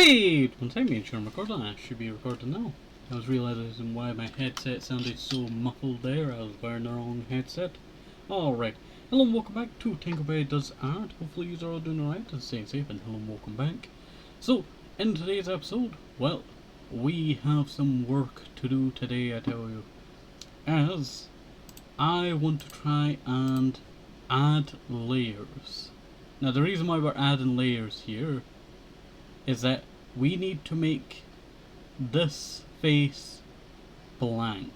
Wait! One second, make sure I'm recording. I should be recording now. I was realizing why my headset sounded so muffled there. I was wearing the wrong headset. Alright. Hello and welcome back to TenkoBerry Does Art. Hopefully you are all doing alright and staying safe, and hello and welcome back. So, in today's episode, well, we have some work to do today, I tell you. As I want to try and add layers. Now the reason why we're adding layers here is that we need to make this face blank.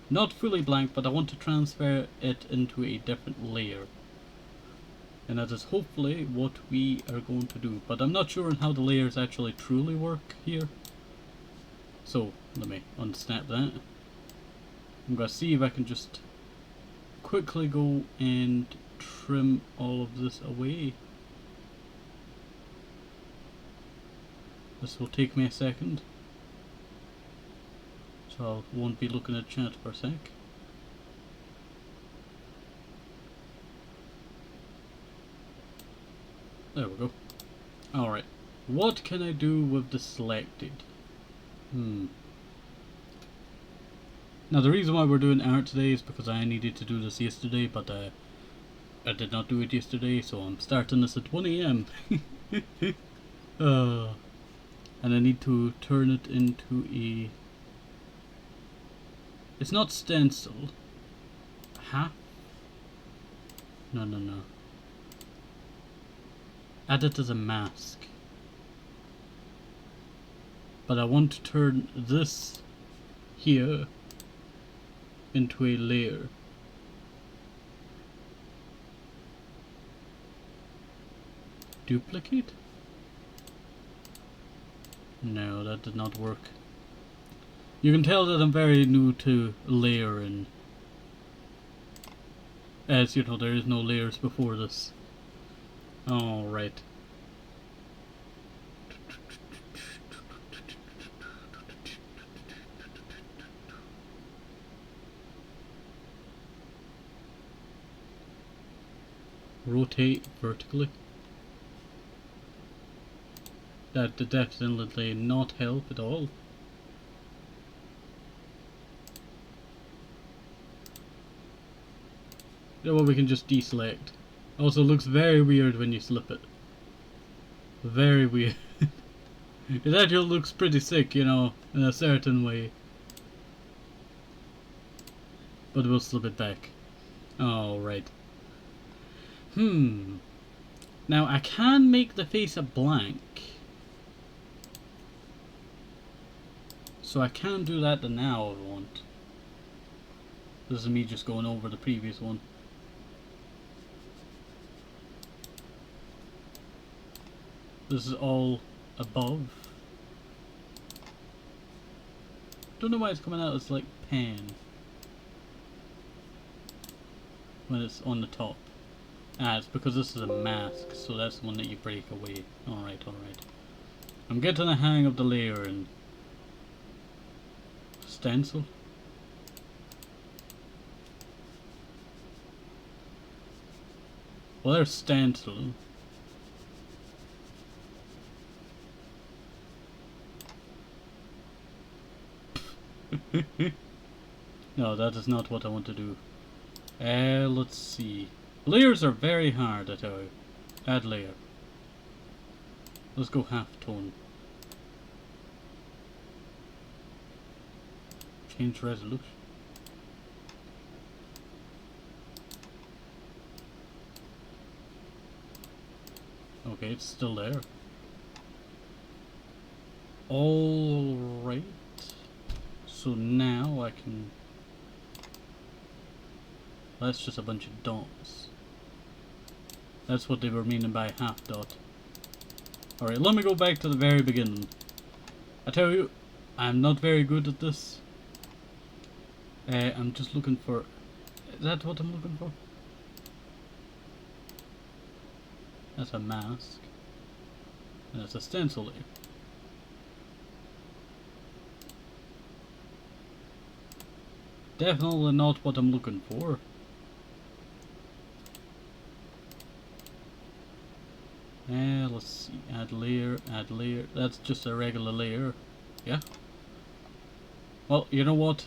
Not fully blank, but I want to transfer it into a different layer. And that is hopefully what we are going to do. But I'm not sure on how the layers actually truly work here. So, let me unsnap that. I'm going to see if I can just quickly go and trim all of this away. This will take me a second. So I won't be looking at chat for a sec. There we go. Alright. What can I do with the selected? Now the reason why we're doing art today is because I needed to do this yesterday, but I did not do it yesterday, so I'm starting this at 1 AM. And I need to turn it into a... It's not stencil. Half? No. Add it as a mask. But I want to turn this here into a layer. Duplicate? No, that did not work. You can tell that I'm very new to layering. As you know, there is no layers before this. Alright. Rotate vertically. That did definitely not help at all. Yeah, well, we can just deselect. Also looks very weird when you slip it. Very weird. It actually looks pretty sick, you know, in a certain way. But we'll slip it back. Alright. Now I can make the face a blank. So I can do that now if I want. This is me just going over the previous one. This is all above. Don't know why it's coming out as like pan when it's on the top. Ah, it's because this is a mask, so that's the one that you break away. Alright. I'm getting the hang of the layer and stencil. Well, there's stencil. No, that is not what I want to do. Let's see. Layers are very hard, I tell you. Add layer. Let's go half tone. Change resolution. Okay, it's still there. Alright. So now I can... That's just a bunch of dots. That's what they were meaning by half dot. Alright, let me go back to the very beginning. I tell you, I'm not very good at this. I'm just looking for... Is that what I'm looking for? That's a mask. And that's a stencil layer. Definitely not what I'm looking for. let's see, add layer, that's just a regular layer, yeah? Well, you know what,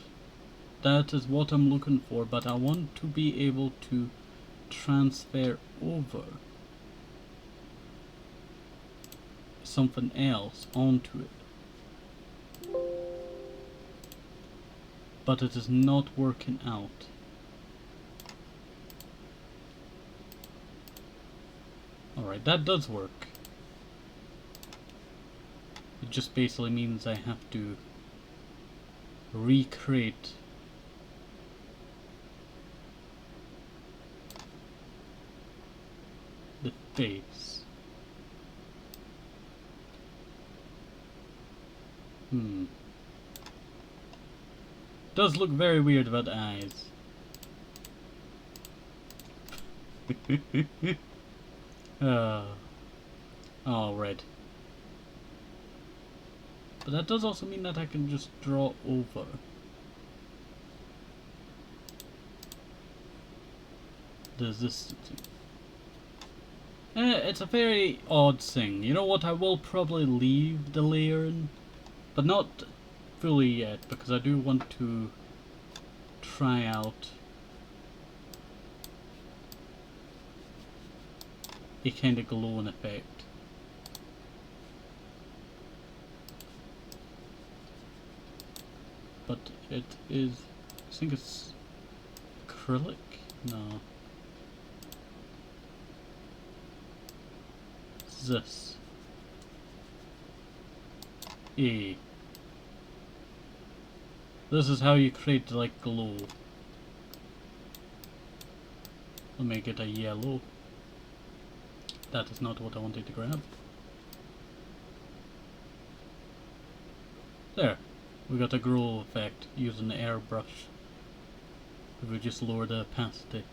that is what I'm looking for, but I want to be able to transfer over something else onto it. But it is not working out. Alright, that does work. It just basically means I have to recreate the face. Does look very weird about the eyes. Oh, red. But that does also mean that I can just draw over. Does this... it's a very odd thing. You know what, I will probably leave the layer in, but not fully yet, because I do want to try out a kind of glowing effect. But it is, I think it's acrylic? No. It's this. A. This is how you create like glow. Let me get a yellow. That is not what I wanted to grab. There. We got a glow effect using the airbrush. If we just lower the opacity.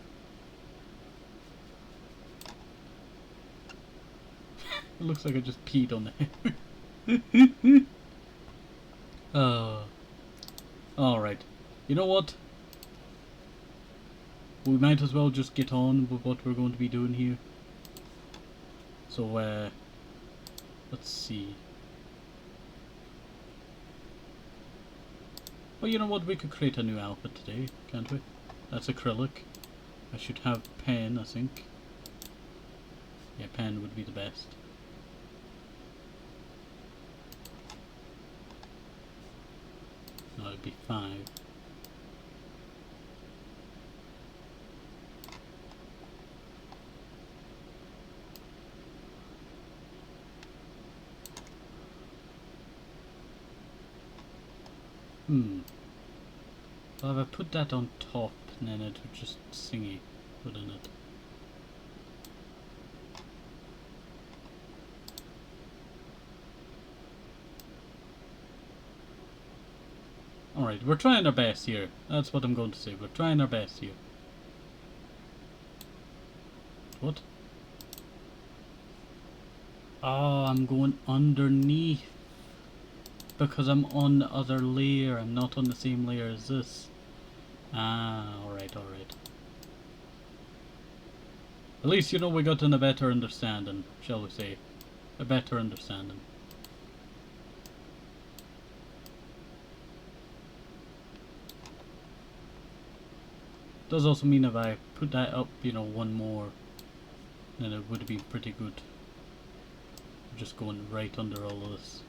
It looks like I just peed on the hair. Alright. You know what? We might as well just get on with what we're going to be doing here. So, let's see. Well, you know what? We could create a new outfit today, can't we? That's acrylic. I should have pen, I think. Yeah, pen would be the best. No, it'd be 5. Well, if I put that on top, then it would just singy, wouldn't it? Alright, we're trying our best here. That's what I'm going to say. We're trying our best here. What? Oh, I'm going underneath. Because I'm on the other layer. I'm not on the same layer as this. Ah, alright, alright. At least, you know, we got a better understanding, shall we say. A better understanding. Does also mean if I put that up, you know, one more, then it would be pretty good. Just going right under all of this.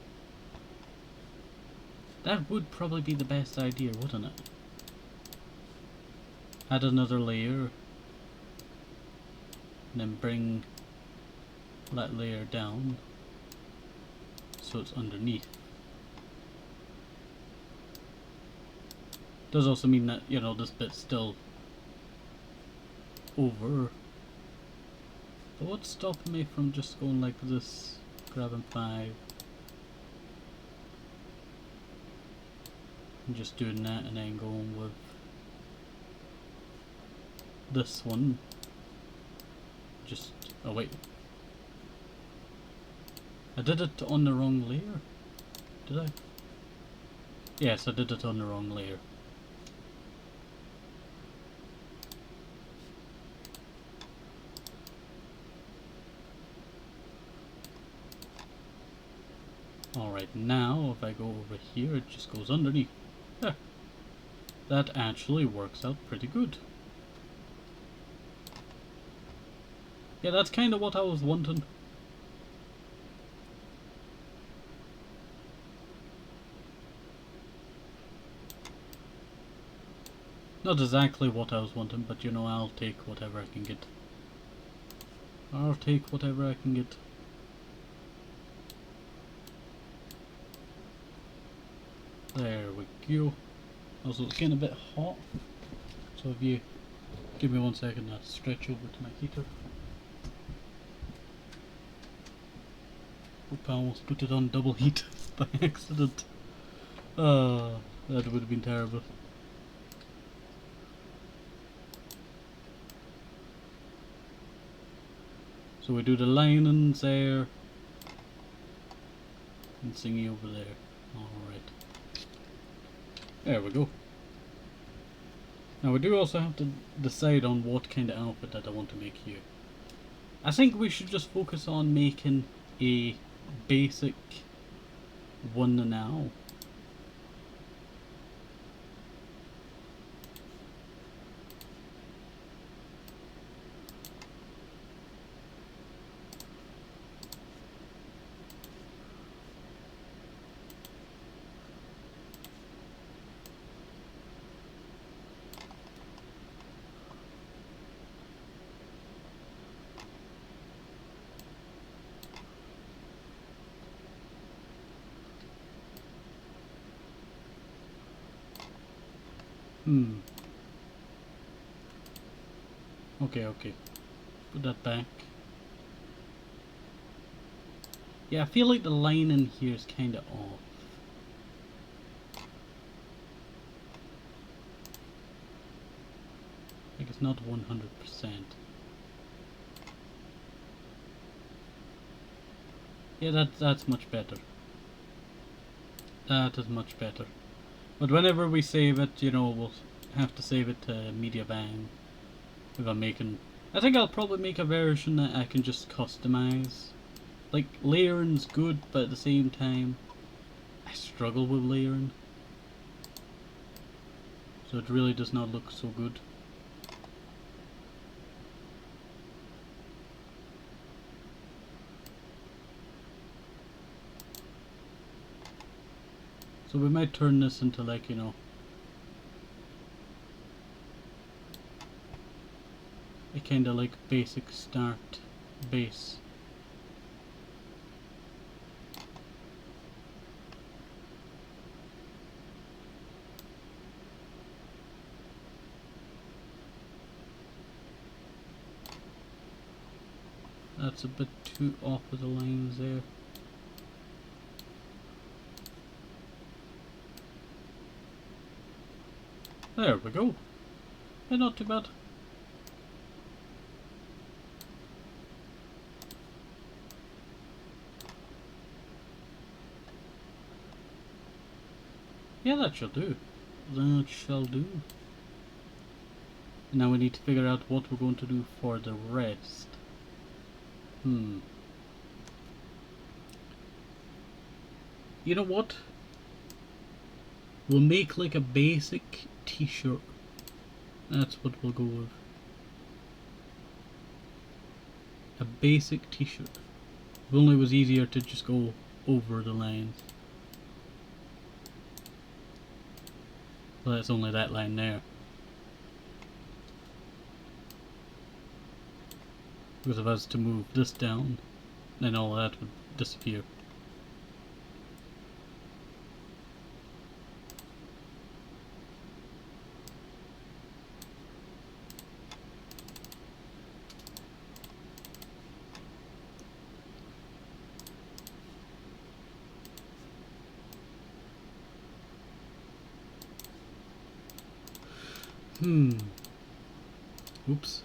That would probably be the best idea, wouldn't it? Add another layer. And then bring that layer down. So it's underneath. Does also mean that, you know, this bit's still over. But what's stopping me from just going like this? Grabbing 5. And just doing that and then going with this one. Just, oh wait. I did it on the wrong layer? Did I? Yes, I did it on the wrong layer. Alright, now if I go over here, it just goes underneath. There. That actually works out pretty good. Yeah, that's kind of what I was wanting. Not exactly what I was wanting, but you know, I'll take whatever I can get. I'll take whatever I can get. There we go. Also, it's getting a bit hot, so if you give me 1 second, I'll stretch over to my heater. Hope I almost put it on double heat by accident. That would have been terrible. So we do the linings there and thingy over there. Alright. There we go. Now we do also have to decide on what kind of outfit that I want to make here. I think we should just focus on making a basic one now. Okay. Put that back. Yeah, I feel like the line in here is kinda off. Like it's not 100%. Yeah, that's much better. That is much better. But whenever we save it, you know, we'll have to save it to MediBang. If I'm making... I think I'll probably make a version that I can just customize. Like, layering's good, but at the same time, I struggle with layering. So it really does not look so good. So we might turn this into like, you know, a kinda like basic start base. That's a bit too off with the lines there. There we go. Yeah, not too bad. Yeah, that shall do. That shall do. Now we need to figure out what we're going to do for the rest. You know what? We'll make like a basic t-shirt. That's what we'll go with. A basic t-shirt. If only it was easier to just go over the lines. Well, it's only that line there. Because if I was to move this down, then all that would disappear. Oops.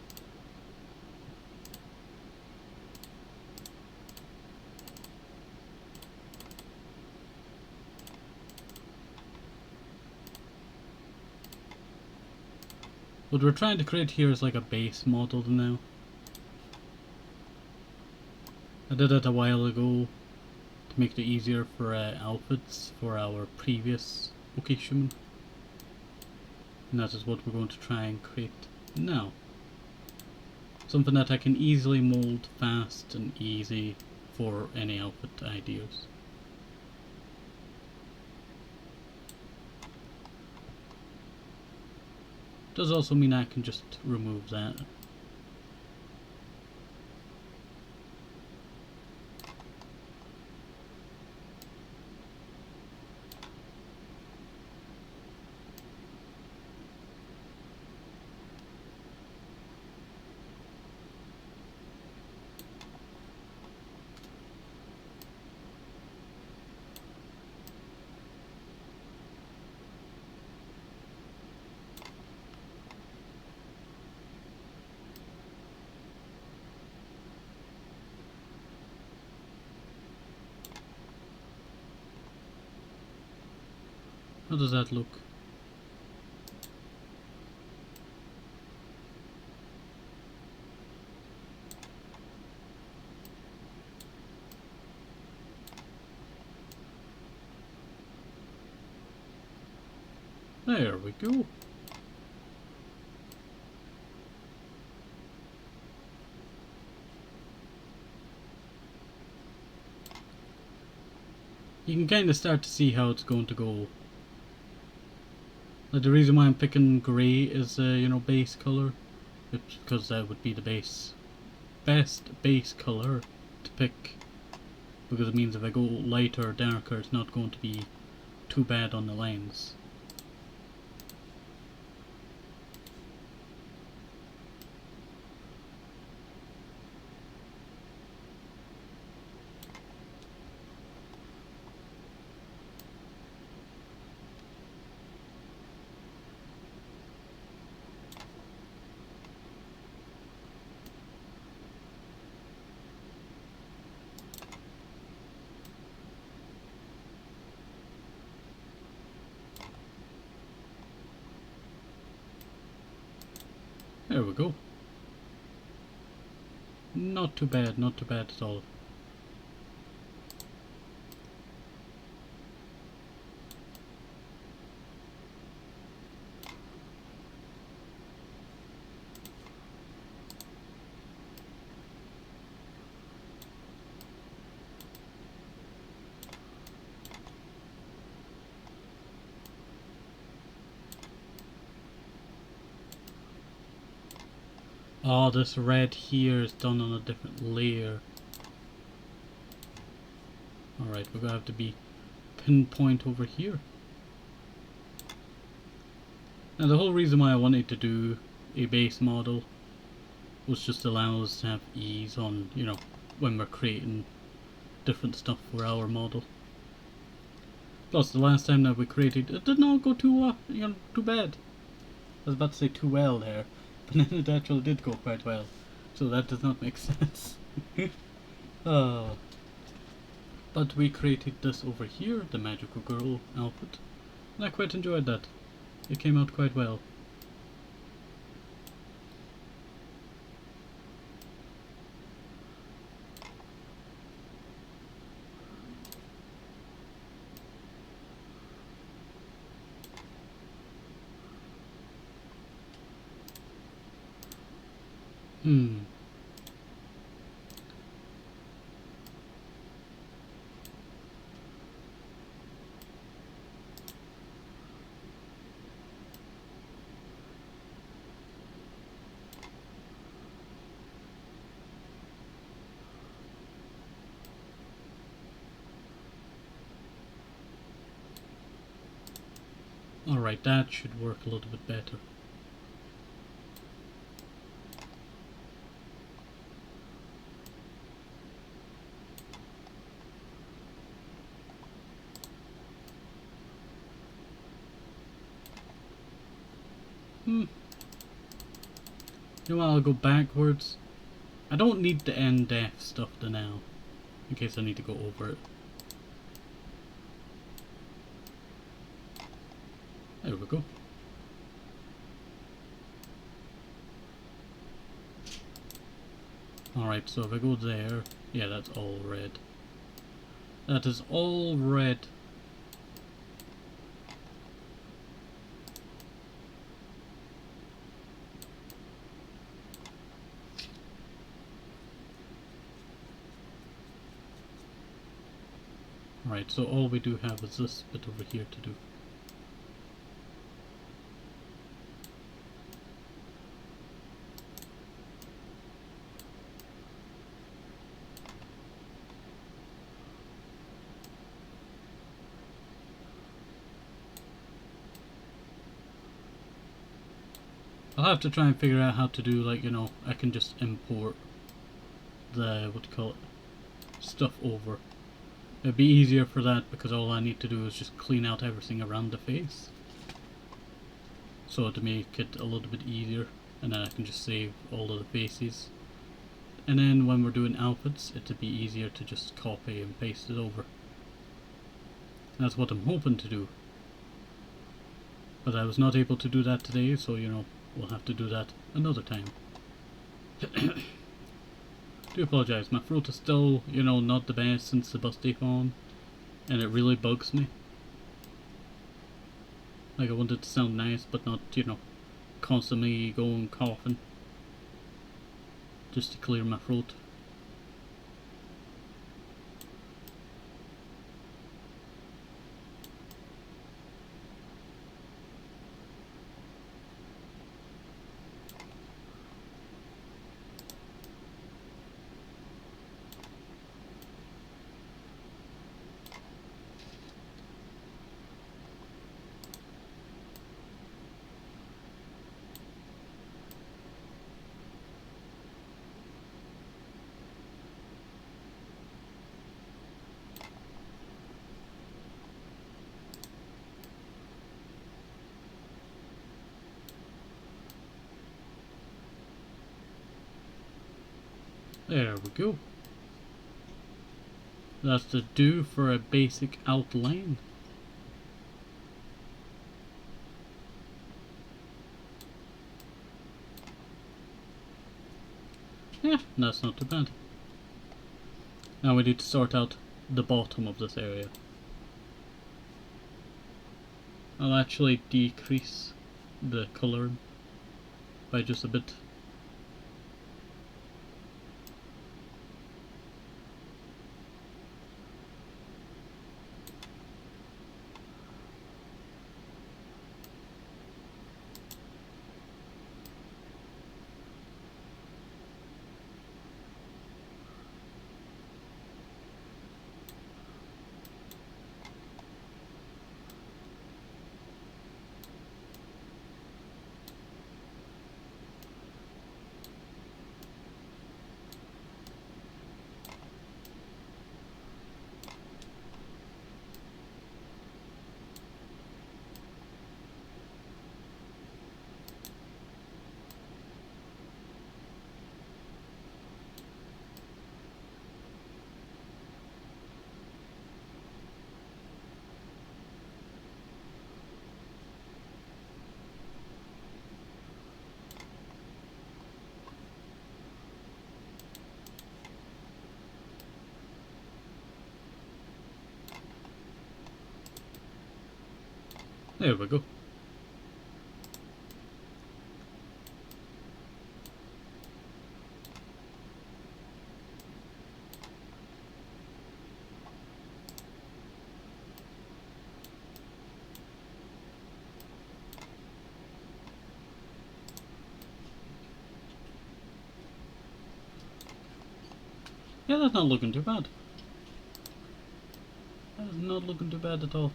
What we're trying to create here is like a base model now. I did it a while ago to make it easier for outfits for our previous occasion. And that is what we're going to try and create now. Something that I can easily mold fast and easy for any outfit ideas. Does also mean I can just remove that. How does that look? There we go. You can kind of start to see how it's going to go. Like the reason why I'm picking grey as you know, base color, it's because that would be the best base color to pick, because it means if I go lighter or darker, it's not going to be too bad on the lines. There we go. Not too bad, not too bad at all. Oh, this red here is done on a different layer. Alright, we're gonna have to be pinpoint over here. Now the whole reason why I wanted to do a base model was just to allow us to have ease on, you know, when we're creating different stuff for our model. Plus the last time that we created, it did not go too, you know, too bad. I was about to say too well there. But then it actually did go quite well, so that does not make sense. But we created this over here, the magical girl outfit, and I quite enjoyed that. It came out quite well. Alright, that should work a little bit better. You know what, I'll go backwards. I don't need the end def stuff to now, in case I need to go over it. There we go. Alright, so if I go there, yeah, that's all red. That is all red. Right, so all we do have is this bit over here to do. I'll have to try and figure out how to do, like, you know, I can just import the, what do you call it, stuff over. It'd be easier for that because all I need to do is just clean out everything around the face. So to make it a little bit easier, and then I can just save all of the faces. And then when we're doing outfits, it'd be easier to just copy and paste it over. That's what I'm hoping to do. But I was not able to do that today, so you know, we'll have to do that another time. Do apologise, my throat is still, you know, not the best since the birthday phone, and it really bugs me. Like, I want it to sound nice, but not, you know, constantly going coughing. Just to clear my throat. There we go. That's the do for a basic outline. Yeah, that's not too bad. Now we need to sort out the bottom of this area. I'll actually decrease the color by just a bit. There we go. Yeah, that's not looking too bad. That is not looking too bad at all.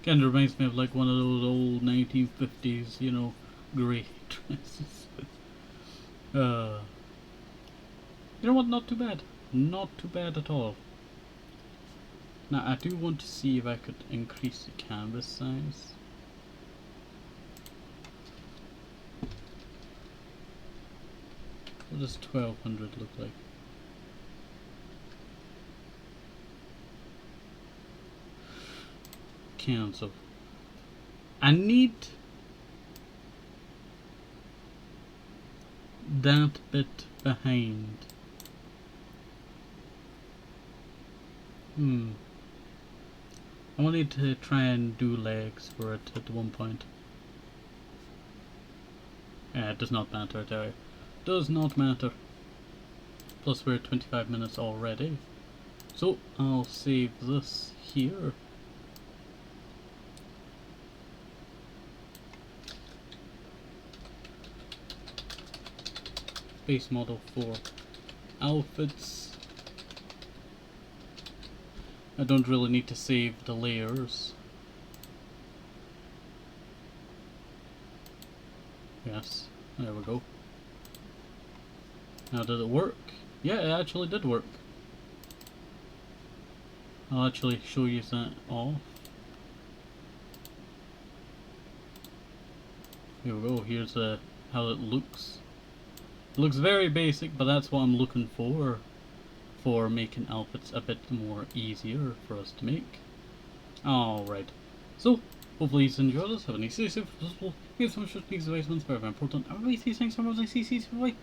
Kinda reminds me of like one of those old 1950s, you know, grey dresses. You know what, not too bad. Not too bad at all. Now I do want to see if I could increase the canvas size. What does 1200 look like? Cancel. I need that bit behind. I wanted to try and do legs for it at one point. It does not matter, I tell you. Does not matter. Plus we're at 25 minutes already. So I'll save this here. Base model for outfits. I don't really need to save the layers. Yes, there we go. Now did it work? Yeah, it actually did work. I'll actually show you that off. Here we go, here's how it looks. It looks very basic, but that's what I'm looking for making outfits a bit more easier for us to make. Alright, so hopefully you enjoyed this. Have a nice day, if possible. Give some short pieces of advice, very important. Everybody see things from what I see, bye.